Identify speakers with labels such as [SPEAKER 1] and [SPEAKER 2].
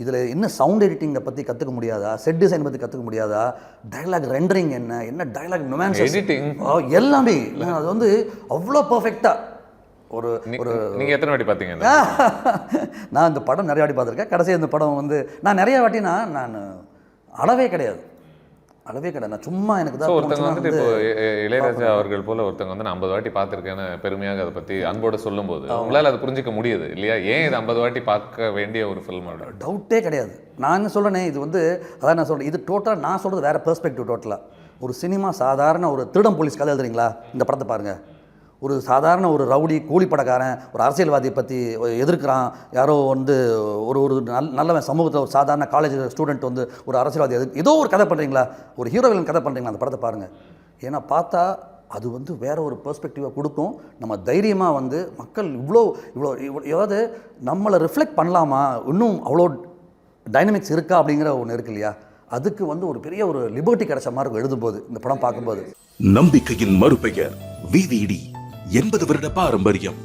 [SPEAKER 1] இதில் என்ன சவுண்ட் எடிட்டிங்கை பற்றி கற்றுக்க முடியாதா, செட் டிசைன் பற்றி கற்றுக்க முடியாதா, டைலாக் ரெண்டரிங் என்ன டைலாக் நொமான்ஸ்
[SPEAKER 2] எடிட்டிங்
[SPEAKER 1] எல்லாமே அது வந்து அவ்வளோ பர்ஃபெக்டாக ஒரு ஒரு
[SPEAKER 2] நீங்கள் எத்தனை வாட்டி பார்த்தீங்க?
[SPEAKER 1] நான் இந்த படம் நிறைய வாட்டி பார்த்துருக்கேன். கடைசி இந்த படம் வந்து நான் நிறைய வாட்டினா நான் அளவே கிடையாது. நான் சும்மா எனக்கு தான்.
[SPEAKER 2] ஒருத்தங்க வந்துட்டு இப்போ இளையராஜா அவர்கள் போல ஒருத்தங்க வந்து நான் 50 வாட்டி பார்த்துருக்கேன்னு பெருமையாக அதை பற்றி அன்போடு சொல்லும்போது உங்களால் அதை புரிஞ்சிக்க முடியுது இல்லையா? ஏன் இது 50 வாட்டி பார்க்க வேண்டிய ஒரு ஃபில்மோட
[SPEAKER 1] டவுட்டே கிடையாது. நான் என்ன சொல்கிறேனே, இது வந்து அதான் நான் சொல்கிறேன், இது டோட்டலாக நான் சொல்கிறது வேறு பெர்ஸ்பெக்டிவ். டோட்டலாக ஒரு சினிமா சாதாரண ஒரு திருடம் போலீஸ் கதை எழுதுறீங்களா, இந்த படத்தை பாருங்கள். ஒரு சாதாரண ஒரு ரவுடி கூலிப்படக்காரன் ஒரு அரசியல்வாதியை பற்றி எதிர்க்கிறான், யாரோ வந்து ஒரு நல்லவன் சமூகத்தில் ஒரு சாதாரண காலேஜ் ஸ்டூடெண்ட் வந்து ஒரு அரசியல்வாதி ஏதோ ஒரு கதை பண்ணுறீங்களா, ஒரு ஹீரோவின் கதை பண்ணுறீங்களா, அந்த படத்தை பாருங்கள். ஏன்னா பார்த்தா அது வந்து வேறு ஒரு பெர்ஸ்பெக்டிவாக கொடுக்கும். நம்ம தைரியமாக வந்து மக்கள் இவ்வளோ ஏதாவது நம்மளை ரிஃப்ளெக்ட் பண்ணலாமா, இன்னும் அவ்வளோ டைனமிக்ஸ் இருக்கா அப்படிங்கிற ஒன்று இருக்கு இல்லையா, அதுக்கு வந்து ஒரு பெரிய ஒரு லிபர்ட்டி கிடைச்ச மாதிரி இருக்கும் எழுதும்போது, இந்த படம் பார்க்கும்போது.
[SPEAKER 3] நம்பிக்கையின் மறுபெயர் VVD 80 வருட பாரம்பரியம்.